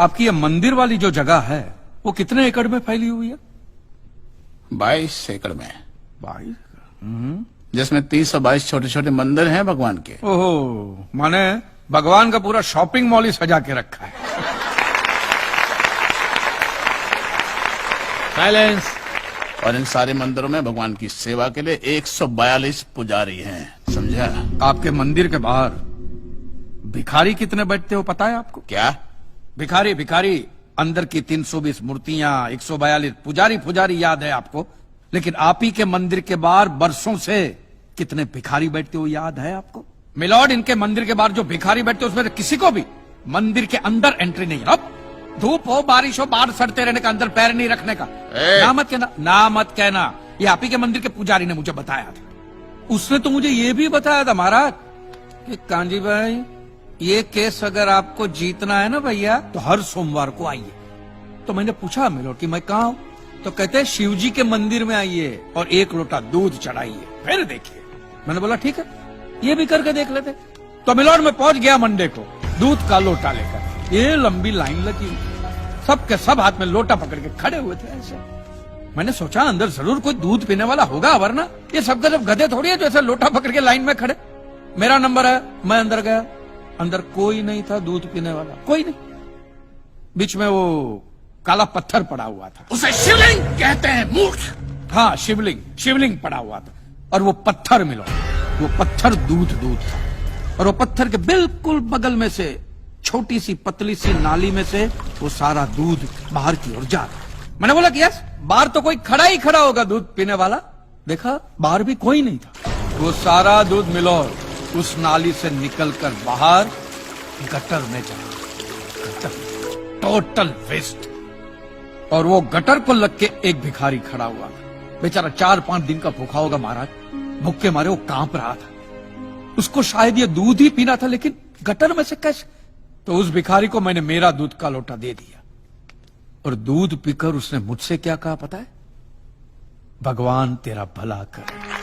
आपकी ये मंदिर वाली जो जगह है वो कितने एकड़ में फैली हुई है? 22 एकड़ में, 22। जिसमें 322 छोटे छोटे मंदिर हैं भगवान के। ओहो, माने भगवान का पूरा शॉपिंग मॉल ही सजा के रखा है। साइलेंस। और इन सारे मंदिरों में भगवान की सेवा के लिए 142 पुजारी हैं, समझा? आपके मंदिर के बाहर भिखारी कितने बैठते हो पता है आपको? क्या? भिखारी भिखारी अंदर की 320 मूर्तियां, 142 पुजारी याद है आपको? लेकिन आप ही के मंदिर के बाहर बरसों से कितने भिखारी बैठते हो याद है आपको? मिलॉर्ड, इनके मंदिर के बाहर जो भिखारी बैठते उसमें किसी को भी मंदिर के अंदर एंट्री नहीं है। अब धूप हो बारिश हो बाहर सड़ते रहने का, अंदर पैर नहीं रखने का। ना मत कहना। ये आप ही के मंदिर के पुजारी ने मुझे बताया था। उसने तो मुझे ये भी बताया था महाराज कि कांजी भाई, ये केस अगर आपको जीतना है ना भैया तो हर सोमवार को आइए। तो मैंने पूछा मिलॉर्ड कि मैं कहाँ हूं? तो कहते हैं शिव जी के मंदिर में आइए और 1 लोटा दूध चढ़ाइए, फिर देखिए। मैंने बोला ठीक है, ये भी करके देख लेते। तो मिलॉर्ड में पहुंच गया मंडे को दूध का लोटा लेकर। ये लंबी लाइन लगी हुई, सबके सब हाथ में लोटा पकड़ के खड़े हुए थे ऐसे। मैंने सोचा अंदर जरूर कोई दूध पीने वाला होगा, वरना ये सब जब गधे थोड़ी है जो ऐसे लोटा पकड़ के लाइन में खड़े। मेरा नंबर है, मैं अंदर गया, अंदर कोई नहीं था दूध पीने वाला, कोई नहीं। बीच में वो काला पत्थर पड़ा हुआ था, उसे शिवलिंग कहते हैं मूर्ख। हाँ शिवलिंग पड़ा हुआ था। और वो पत्थर मिलो, वो पत्थर दूध था। और वो पत्थर के बिल्कुल बगल में से छोटी सी पतली सी नाली में से वो सारा दूध बाहर की ओर जा रहा। मैंने बोला कि यस, बाहर तो कोई खड़ा ही खड़ा होगा दूध पीने वाला। देखा बाहर भी कोई नहीं था। वो सारा दूध मिलो उस नाली से निकलकर बाहर गटर में जा, टोटल वेस्ट। और वो गटर को लग के एक भिखारी खड़ा हुआ था, बेचारा 4-5 दिन का भूखा होगा महाराज, भूख के मारे वो कांप रहा था। उसको शायद ये दूध ही पीना था, लेकिन गटर में से कैसे? तो उस भिखारी को मैंने मेरा दूध का लोटा दे दिया और दूध पीकर उसने मुझसे क्या कहा पता है? भगवान तेरा भला करे।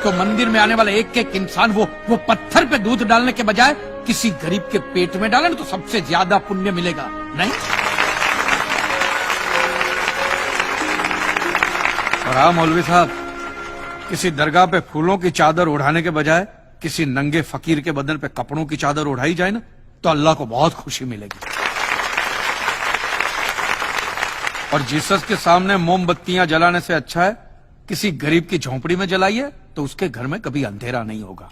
तो मंदिर में आने वाला एक एक इंसान वो पत्थर पे दूध डालने के बजाय किसी गरीब के पेट में डाले ना तो सबसे ज्यादा पुण्य मिलेगा, नहीं? और हाँ मौलवी साहब, किसी दरगाह पे फूलों की चादर ओढ़ाने के बजाय किसी नंगे फकीर के बदन पे कपड़ों की चादर ओढ़ाई जाए ना तो अल्लाह को बहुत खुशी मिलेगी। और जीसस के सामने मोमबत्तियां जलाने से अच्छा है किसी गरीब की झोंपड़ी में जलाइए, तो उसके घर में कभी अंधेरा नहीं होगा।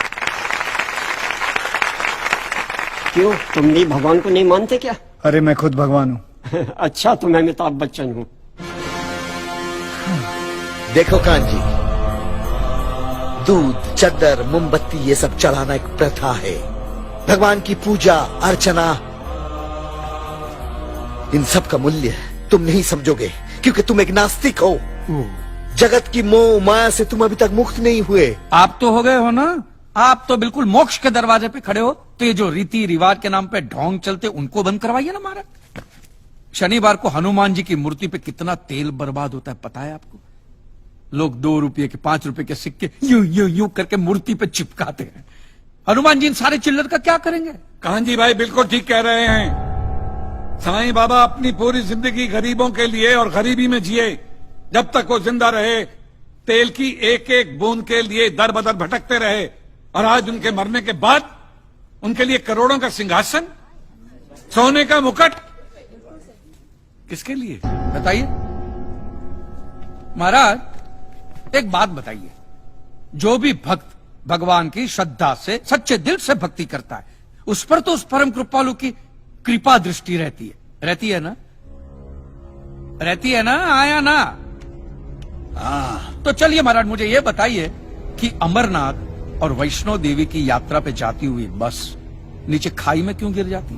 क्यों, तुम भी भगवान को नहीं मानते क्या? अरे मैं खुद भगवान हूँ। अच्छा, तो मैं अमिताभ बच्चन हूँ। देखो कांजी, दूध, चद्दर, मोमबत्ती ये सब चढ़ाना एक प्रथा है। भगवान की पूजा अर्चना, इन सब का मूल्य तुम नहीं समझोगे क्योंकि तुम एक नास्तिक हो। जगत की मोह माया से तुम अभी तक मुक्त नहीं हुए। आप तो हो गए हो ना, आप तो बिल्कुल मोक्ष के दरवाजे पे खड़े हो। तो ये जो रीति रिवाज के नाम पे ढोंग चलते उनको बंद करवाइए ना महाराज। शनिवार को हनुमान जी की मूर्ति पे कितना तेल बर्बाद होता है पता है आपको? लोग 2 रुपये के 5 रुपए के सिक्के यूं करके मूर्ति पे चिपकाते हैं। हनुमान जी इन सारे चिल्लर का क्या करेंगे? कांजी भाई बिल्कुल ठीक कह रहे हैं। साईं बाबा अपनी पूरी जिंदगी गरीबों के लिए और गरीबी में जिए। जब तक वो जिंदा रहे तेल की एक एक बूंद के लिए दर बदर भटकते रहे, और आज उनके मरने के बाद उनके लिए करोड़ों का सिंहासन, सोने का मुकुट, किसके लिए बताइए महाराज। एक बात बताइए, जो भी भक्त भगवान की श्रद्धा से सच्चे दिल से भक्ति करता है उस पर तो उस परम कृपालु की कृपा दृष्टि रहती है ना? रहती है ना? आया ना? तो चलिए महाराज मुझे ये बताइए कि अमरनाथ और वैष्णो देवी की यात्रा पे जाती हुई बस नीचे खाई में क्यों गिर जाती?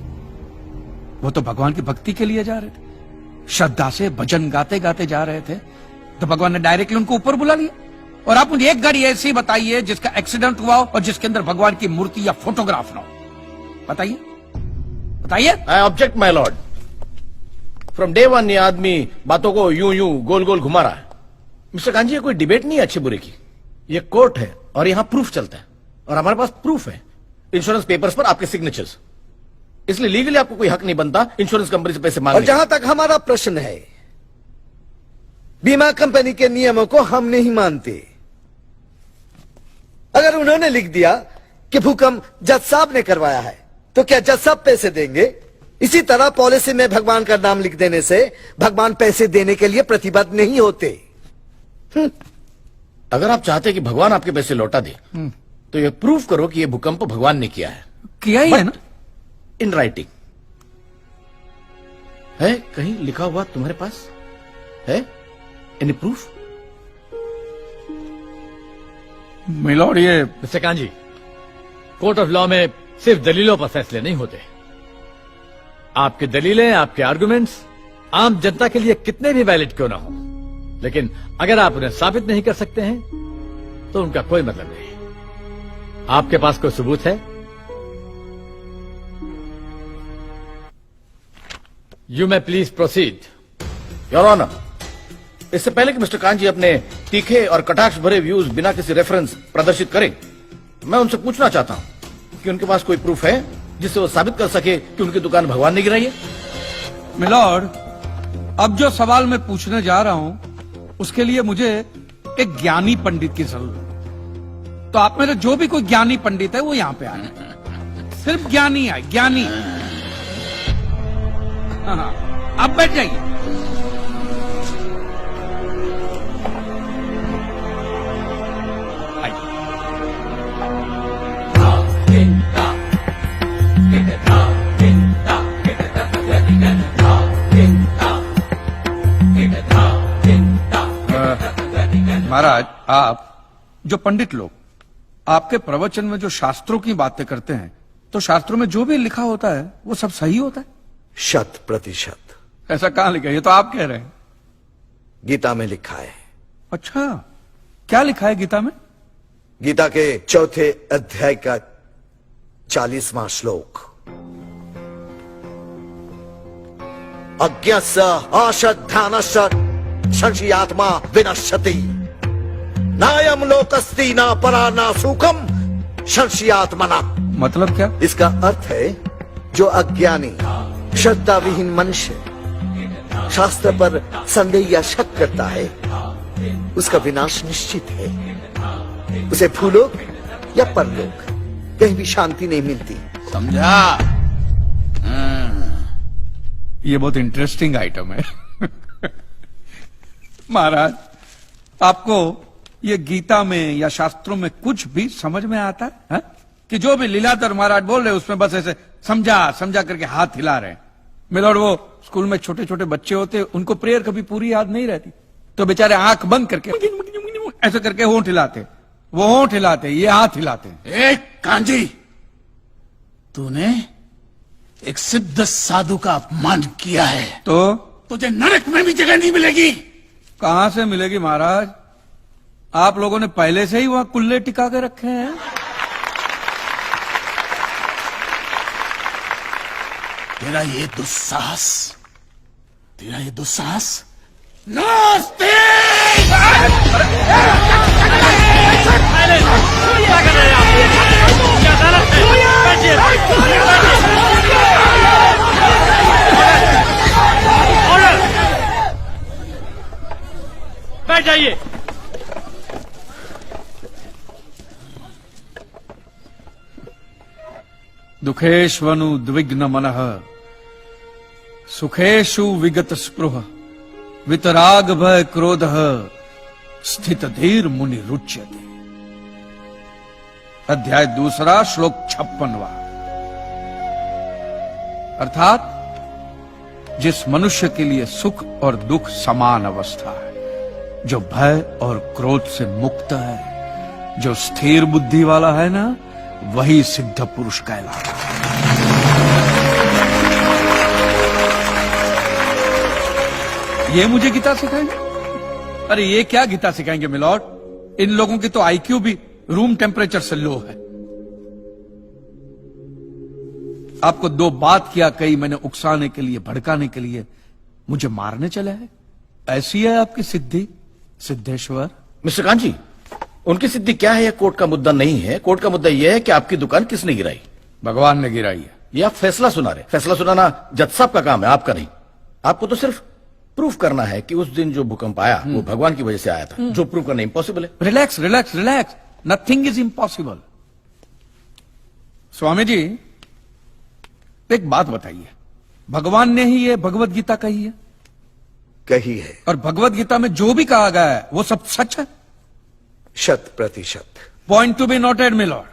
वो तो भगवान की भक्ति के लिए जा रहे थे, श्रद्धा से भजन गाते गाते जा रहे थे, तो भगवान ने डायरेक्टली उनको ऊपर बुला लिया। और आप मुझे एक गाड़ी ऐसी बताइए जिसका एक्सीडेंट हुआ हो और जिसके अंदर भगवान की मूर्ति या फोटोग्राफ ना हो। बताइए। I object my Lord. From day 1 ये आदमी बातों को यूं गोल गोल घुमा रहा है। मिस्टर कांजी, ये कोई डिबेट नहीं है अच्छे बुरे की, ये कोर्ट है और यहां प्रूफ चलता है। और हमारे पास प्रूफ है, इंश्योरेंस पेपर्स पर आपके सिग्नेचर्स। इसलिए लीगली आपको कोई हक नहीं बनता इंश्योरेंस कंपनी से पैसे और मांगने जहां तक हमारा प्रश्न है, बीमा कंपनी के नियमों को हम नहीं मानते। अगर उन्होंने लिख दिया कि भूकंप जज साहब ने करवाया है, तो क्या जज साहब पैसे देंगे? इसी तरह पॉलिसी में भगवान का नाम लिख देने से भगवान पैसे देने के लिए प्रतिबद्ध नहीं होते। अगर आप चाहते कि भगवान आपके पैसे लौटा दे, तो ये प्रूफ करो कि ये भूकंप भगवान ने किया है, किया ही है ना। इन राइटिंग है, कहीं लिखा हुआ तुम्हारे पास है? Any proof? मिलॉर्ड, ये mister kanji, court of law में सिर्फ दलीलों पर फैसले नहीं होते। आपकी दलीलें, आपके आर्गुमेंट्स आम जनता के लिए कितने भी वैलिड क्यों ना हो, लेकिन अगर आप उन्हें साबित नहीं कर सकते हैं तो उनका कोई मतलब नहीं। आपके पास कोई सबूत है? You may please proceed. Your honour, इससे पहले कि मिस्टर कांजी अपने तीखे और कटाक्ष भरे व्यूज बिना किसी रेफरेंस प्रदर्शित करें, मैं उनसे पूछना चाहता हूं कि उनके पास कोई प्रूफ है जिससे वो साबित कर सके कि उनकी दुकान भगवान ने गिराई है? मिलॉर्ड, अब जो सवाल मैं पूछने जा रहा हूं उसके लिए मुझे एक ज्ञानी पंडित की जरूरत है। तो आप मेरे जो भी कोई ज्ञानी पंडित है वो यहां पे आए, सिर्फ ज्ञानी आए, ज्ञानी। हाँ, अब बैठ जाइए। महाराज, आप जो पंडित लोग आपके प्रवचन में जो शास्त्रों की बातें करते हैं, तो शास्त्रों में जो भी लिखा होता है वो सब सही होता है? 100%। ऐसा कहां लिखा है? ये तो आप कह रहे हैं। गीता में लिखा है। अच्छा, क्या लिखा है गीता में? गीता के 4थे अध्याय का 40वां श्लोक, अज्ञस्य अश्रद्धानस्य संशयात्मा विनश्यति, नायम लोकस्ति ना परा ना सुखम संशयात्मना। मतलब क्या? इसका अर्थ है, जो अज्ञानी श्रद्धा विहीन मनुष्य शास्त्र पर संदेह या शक करता है, उसका विनाश निश्चित है। उसे भूलोक या परलोक कहीं भी शांति नहीं मिलती। समझा? ये बहुत इंटरेस्टिंग आइटम है। महाराज, आपको ये गीता में या शास्त्रों में कुछ भी समझ में आता है? कि जो भी लीलाधर महाराज बोल रहे हैं उसमें बस ऐसे समझा समझा करके हाथ हिला रहे हैं। मिलॉर्ड, वो स्कूल में छोटे छोटे बच्चे होते हैं, उनको प्रेयर कभी पूरी याद नहीं रहती, तो बेचारे आंख बंद करके ऐसे करके होंठ हिलाते, वो होंठ हिलाते, ये हाथ हिलाते। एक कांजी, तूने एक सिद्ध साधु का अपमान किया है, तो तुझे नरक में भी जगह नहीं मिलेगी। कहां से मिलेगी महाराज? आप लोगों ने पहले से ही वहां कुल्ले टिका के रखे हैं। तेरा ये दुस्साहस नास्तिक! बैठ जाइए। दुखेष्वनु द्विग्न मनः सुखेषु विगत स्पृह वितराग भय क्रोध स्थित धीर मुनि रुच्यते। अध्याय 2 श्लोक 56वां। अर्थात जिस मनुष्य के लिए सुख और दुख समान अवस्था है, जो भय और क्रोध से मुक्त है, जो स्थिर बुद्धि वाला है ना, वही सिद्ध पुरुष कहलाता है। ये मुझे गीता सिखाएंगे? अरे ये क्या गीता सिखाएंगे मिलॉर्ड? इन लोगों की तो आईक्यू भी रूम टेम्परेचर से लो है। आपको 2 बात किया कही मैंने उकसाने के लिए, भड़काने के लिए, मुझे मारने चले हैं? ऐसी है आपकी सिद्धि सिद्धेश्वर? मिस्टर कांजी, उनकी सिद्धि क्या है, यह कोर्ट का मुद्दा नहीं है। कोर्ट का मुद्दा यह है कि आपकी दुकान किसने गिराई। भगवान ने गिराई है। यह आप फैसला सुना रहे। फैसला सुनाना जज साहब का काम है, आपका नहीं। आपको तो सिर्फ प्रूफ करना है कि उस दिन जो भूकंप आया वो भगवान की वजह से आया था, जो प्रूफ करना इम्पॉसिबल है। Relax relax relax, nothing is impossible. Swami ji एक बात बताइए, भगवान ने ही ये भगवत गीता कही है? कही है, और भगवत गीता में जो भी कहा गया है वो सब सच है? 100%। Point to be noted milord.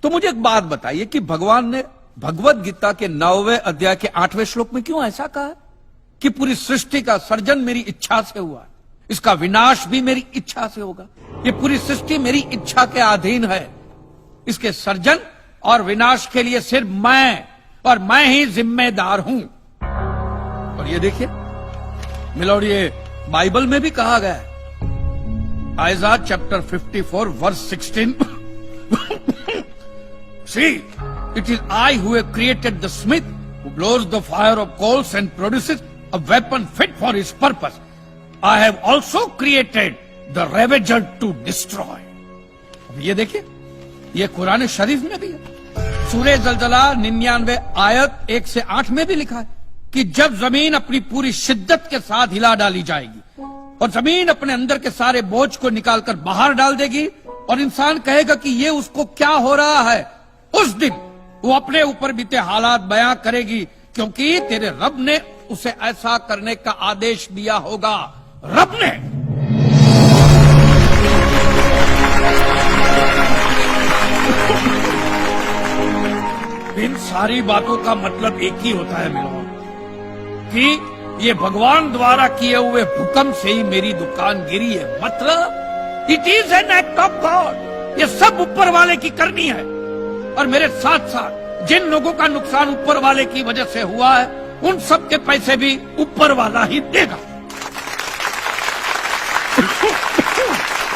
तो मुझे एक बात बताइए कि भगवान ने भगवत गीता के 9वें अध्याय के 8वें श्लोक में क्यों ऐसा कहा है कि पूरी सृष्टि का सर्जन मेरी इच्छा से हुआ, इसका विनाश भी मेरी इच्छा से होगा, ये पूरी सृष्टि मेरी इच्छा के अधीन है, इसके सर्जन और विनाश के लिए सिर्फ मैं और मैं ही जिम्मेदार हूं। और ये देखिए मिलॉर्ड, ये बाइबल में भी कहा गया है, Aiza chapter 54 verse 16 See, it is I who have created the smith who blows the fire of coals and produces a weapon fit for his purpose. I have also created the ravager to destroy. अब ये देखिए, ये कुरान शरीफ में भी है। सूरह जलजला 99 आयत 1 से 8 में भी लिखा है कि जब जमीन अपनी पूरी शिद्दत के साथ हिला डाली जाएगी और जमीन अपने अंदर के सारे बोझ को निकालकर बाहर डाल देगी और इंसान कहेगा कि ये उसको क्या हो रहा है, उस दिन वो अपने ऊपर बीते हालात बयां करेगी, क्योंकि तेरे रब ने उसे ऐसा करने का आदेश दिया होगा। रब ने। इन सारी बातों का मतलब एक ही होता है मिलॉर्ड, कि ये भगवान द्वारा किए हुए भूकंप से ही मेरी दुकान गिरी है। मतलब it is an act of God. ये सब ऊपर वाले की करनी है, और मेरे साथ साथ जिन लोगों का नुकसान ऊपर वाले की वजह से हुआ है उन सब के पैसे भी ऊपर वाला ही देगा।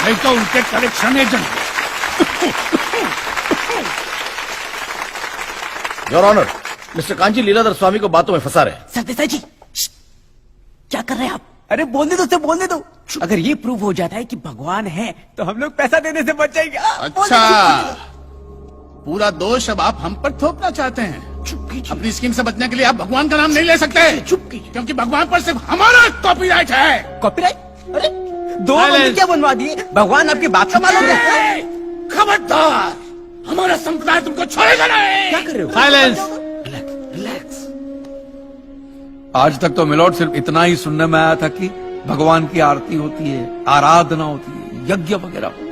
नहीं तो उनके collection agent. Your honour, mister Kanchi Leeladhar Swami को बातों में फंसा रहे हैं। सरदेसाई जी, क्या कर रहे हैं आप? अरे बोलने दो, उसे बोलने दो। अगर ये प्रूव हो जाता है कि भगवान है तो हम लोग पैसा देने से बच जाएंगे। अच्छा, पूरा दोष अब आप हम पर थोपना चाहते हैं। अपनी स्कीम से बचने के लिए आप भगवान का नाम नहीं ले सकते। चुप कीजिए। क्योंकि भगवान पर सिर्फ हमारा कॉपीराइट है। कॉपीराइट? अरे 2 मंदिर क्या बनवा दिए? भगवान आपकी बात का मालूम है? खबरदार, हमारा संप्रदाय तुमको छोड़ेगा नहीं। क्या कर रहे हो? साइलेंस। रिलैक्स। आज तक तो मिलॉर्ड सिर्फ इतना ही सुनने में आया था कि भगवान की आरती होती है, आराधना होती है, यज्ञ वगैरह होता है।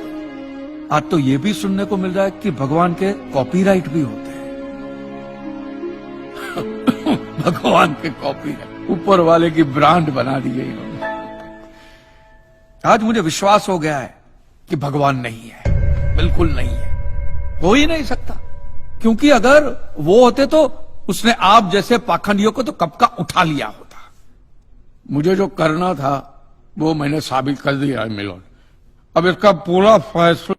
आज तो ये भी सुनने को मिल रहा है कि भगवान के कॉपीराइट भी होते हैं। भगवान के कॉपीराइट ऊपर वाले की ब्रांड बना दी गई। आज मुझे विश्वास हो गया है कि भगवान नहीं है, बिल्कुल नहीं है, हो ही नहीं सकता। क्योंकि अगर वो होते तो उसने आप जैसे पाखंडियों को तो कब का उठा लिया होता। मुझे जो करना था वो मैंने साबित कर दिया है मिलॉर्ड। अब इसका पूरा फैसला